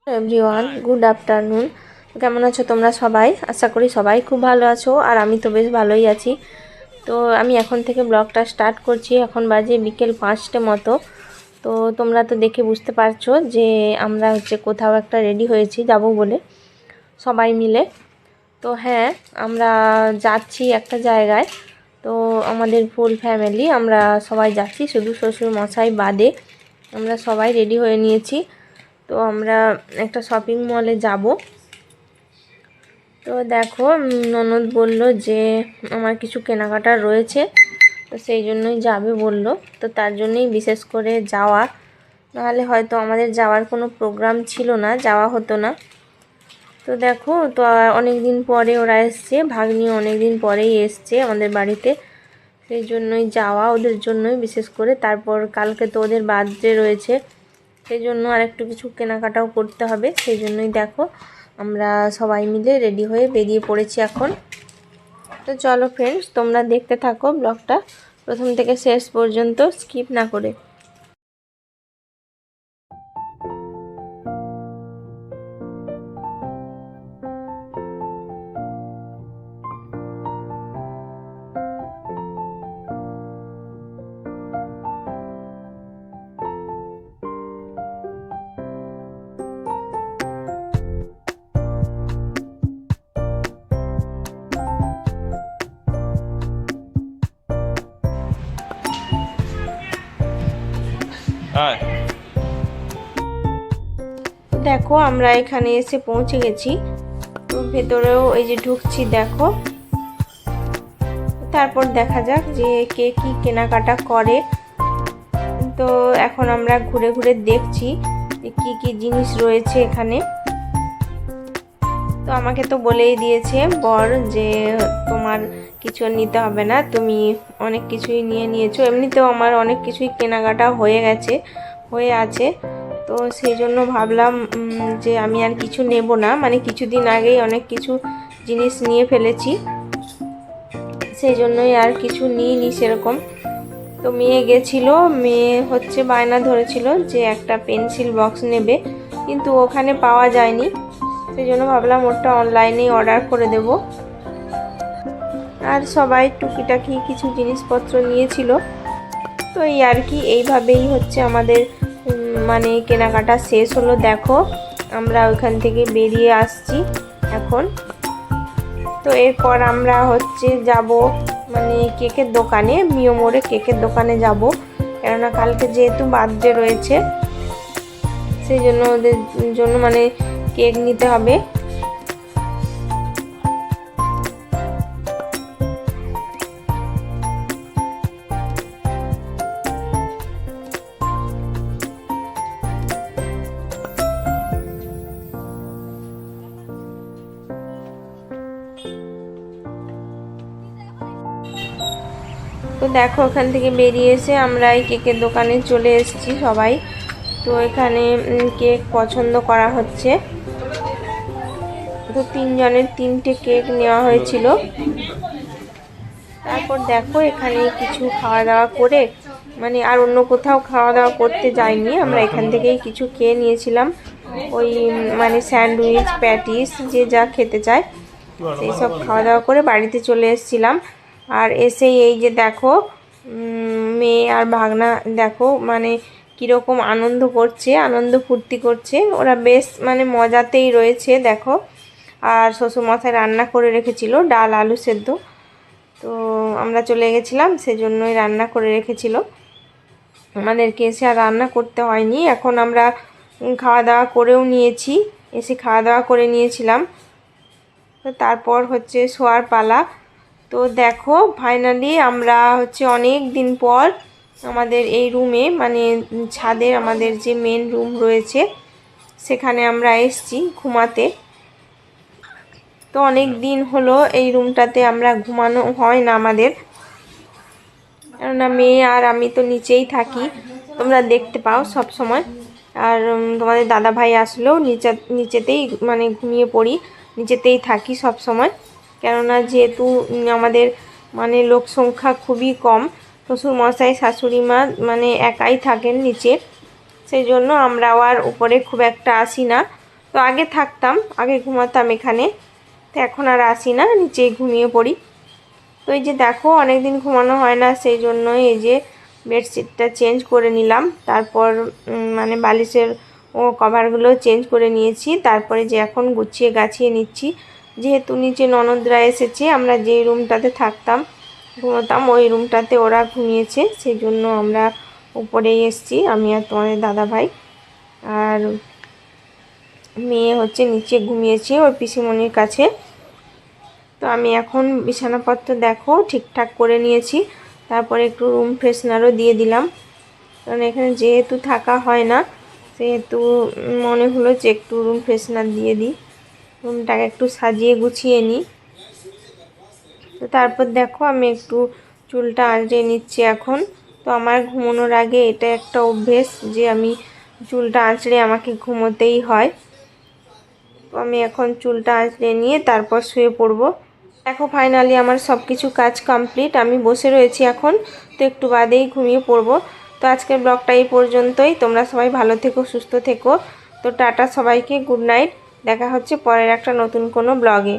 Everyone, good afternoon. কেমন আছো তোমরা সবাই? আশা করি সবাই খুব ভালো আছো, আর আমি তো বেশ ভালোই আছি। তো আমি এখন থেকে ব্লগটা স্টার্ট করছি। এখন বাজে বিকেল 5টে মতো। তো তোমরা তো দেখে বুঝতে পারছো যে আমরা কোথাও একটা রেডি হয়েছি যাব বলে সবাই মিলে। তো হ্যাঁ, আমরা যাচ্ছি একটা জায়গায়। তো আমাদের ফুল ফ্যামিলি আমরা সবাই যাচ্ছি, শুধু শ্বশুর মশাই বাদে আমরা সবাই রেডি হয়ে নিয়েছি। তো আমরা একটা শপিং মলে যাব। তো দেখো, ননদ বলল যে আমার কিছু কেনাকাটা রয়েছে, তো সেই জন্যই যাবে বলল। তো তার জন্যই বিশেষ করে যাওয়া, নাহলে হয়তো আমাদের যাওয়ার কোনো প্রোগ্রাম ছিল না, যাওয়া হতো না। তো দেখো, তো অনেক দিন পরে ওরা এসছে, ভাগ্নি অনেক দিন পরেই এসছে আমাদের বাড়িতে, সেই জন্যই যাওয়া ওদের জন্যই বিশেষ করে। তারপর কালকে তো ওদের বার্থডে রয়েছে, সেই জন্য আর একটু কিছু কেনাকাটাও করতে হবে। সেই জন্যই দেখো আমরা সবাই মিলে রেডি হয়ে বেরিয়ে পড়েছি এখন। তো চলো ফ্রেন্ডস, তোমরা দেখতে থাকো ব্লগটা প্রথম থেকে শেষ পর্যন্ত, স্কিপ না করে। দেখো আমরা এখানে এসে পৌঁছে গেছি। তো ভেতরেও এই যে ঢুকছি দেখো। তারপর দেখা যাক যে কে কি কেনাকাটা করে। তো এখন আমরা ঘুরে ঘুরে দেখছি যে কি কি জিনিস রয়েছে এখানে। তো আমাকে তো বলেই দিয়েছে বর যে তোমার কিছু নিতে হবে না, তুমি অনেক কিছুই নিয়েছো। এমনিতেও আমার অনেক কিছুই কেনাকাটা হয়ে আছে। তো সেই জন্য ভাবলাম যে আমি আর কিছু নেব না, মানে কিছুদিন আগেই অনেক কিছু জিনিস নিয়ে ফেলেছি, সেই জন্যই আর কিছু নিইনি সেরকম। তো মেয়ে গেছিলো, মেয়ে বায়না ধরেছিল যে একটা পেন্সিল বক্স নেবে, কিন্তু ওখানে পাওয়া যায়নি। সেই জন্য ভাবলাম ওটা অনলাইনেই অর্ডার করে দেব। আর সবাই টুকিটাকি কিছু জিনিসপত্র নিয়েছিল। তো এই আর কি, এইভাবেই আমাদের মানে কেনাকাটা শেষ হলো। দেখো আমরা ওইখান থেকে বেরিয়ে আসছি এখন। তো এরপর আমরা যাব মানে কেকের দোকানে, মিও মোড়ে কেকের দোকানে যাব, কেননা কালকে যেহেতু বার্থডে রয়েছে সেই জন্য ওদের জন্য মানে কেক নিতে হবে। তো দেখো ওখান থেকে বেরিয়ে এসে আমরা এই কেকের দোকানে চলে এসেছি সবাই। তো এখানে কেক পছন্দ করা হচ্ছে। তো 3 জনের 3টে কেক নেওয়া হয়েছিল। তারপর দেখো এখানে কিছু খাওয়া দাওয়া করে, মানে আর অন্য কোথাও খাওয়া দাওয়া করতে যাইনি, আমরা এখান থেকেই কিছু খেয়ে নিয়েছিলাম। ওই মানে স্যান্ডউইচ, প্যাটিস, যে যা খেতে চায় সেই সব খাওয়া দাওয়া করে বাড়িতে চলে এসেছিলাম। আর এসেই এই যে দেখো মেয়ে আর ভাগনা দেখো মানে কীরকম আনন্দ করছে, আনন্দ ফুর্তি করছে ওরা, বেশ মানে মজাতেই রয়েছে দেখো। আর শ্বশুরমশাই রান্না করে রেখেছিল ডাল আলু সেদ্ধ, তো আমরা চলে গেছিলাম সেজন্যই রান্না করে রেখেছিল, আমাদেরকে এসে আর রান্না করতে হয়নি। এখন আমরা খাওয়া দাওয়া করেও নিয়েছি, এসে খাওয়া দাওয়া করে নিয়েছিলাম। তো তারপর শোয়ার পালা। তো দেখো ফাইনালি আমরা অনেক দিন পর আমাদের এই রুমে, মানে ছাদের আমাদের যে মেন রুম রয়েছে সেখানে আমরা এসেছি ঘুমাতে। তো অনেক দিন হলো এই রুমটাতে আমরা ঘুমানো হয় না আমাদের, কেননা মেয়ে আর আমি তো নিচেই থাকি, তোমরা দেখতে পাও সব সময়। আর তোমাদের দাদা ভাই আসলেও নিচেতেই মানে ঘুমিয়ে পড়ি, নিচেতেই থাকি সব সময়, কেননা যেহেতু আমাদের মানে লোক সংখ্যা খুবই কম। শ্বশুর মশাই শাশুড়ি মা মানে একাই থাকেন নিচে, সেই জন্য আমরাও আর উপরে খুব একটা আসি না। তো আগে থাকতাম, আগে ঘুমাতাম এখানে, তো এখন আর আসি না, নিচেই ঘুমিয়ে পড়ি। তো এই যে দেখো অনেক দিন ঘুমানো হয় না, সেই জন্য এই যে বেডশিটটা চেঞ্জ করে নিলাম। তারপর মানে বালিশের কভারগুলো চেঞ্জ করে নিয়েছি। তারপরে যে এখন গুছিয়ে গাছিয়ে নিচ্ছি, যেহেতু নিচে ননদরা এসেছে, আমরা যেই রুমটাতে থাকতাম ঘুমোতাম ওই রুমটাতে ওরা ঘুমিয়েছে, সেই জন্য আমরা উপরেই এসেছি, আমি আর তোমাদের দাদা ভাই। আর মেয়ে হচ্ছে নিচে ঘুমিয়েছে ওর পিসিমণির কাছে। তো আমি এখন বিছানাপত্র দেখো ঠিকঠাক করে নিয়েছি। তারপরে একটু রুম ফ্রেশনারও দিয়ে দিলাম, কারণ এখানে যেহেতু থাকা হয় না, সেহেতু মনে হলো যে একটু রুম ফ্রেশনার দিয়ে দিই, রুমটাকে একটু সাজিয়ে গুছিয়ে নিই। তো তারপর দেখো আমি একটু চুলটা আঁচড়ে নিচ্ছি এখন। তো আমার ঘুমানোর আগে এটা একটা অভ্যেস যে আমি চুলটা আঁচড়ে আমাকে ঘুমোতেই হয়। তো আমি এখন চুলটা আঁচড়ে নিয়ে তারপর শুয়ে পড়বো। দেখো ফাইনালি আমার সব কিছু কাজ কমপ্লিট, আমি বসে রয়েছি এখন। তো একটু বাদেই ঘুমিয়ে পড়বো। তো আজকের ব্লগটা এই পর্যন্তই। তোমরা সবাই ভালো থেকো, সুস্থ থেকো। তো টাটা সবাইকে, গুড নাইট। দেখা হচ্ছে পরের একটা নতুন কোনো ব্লগে।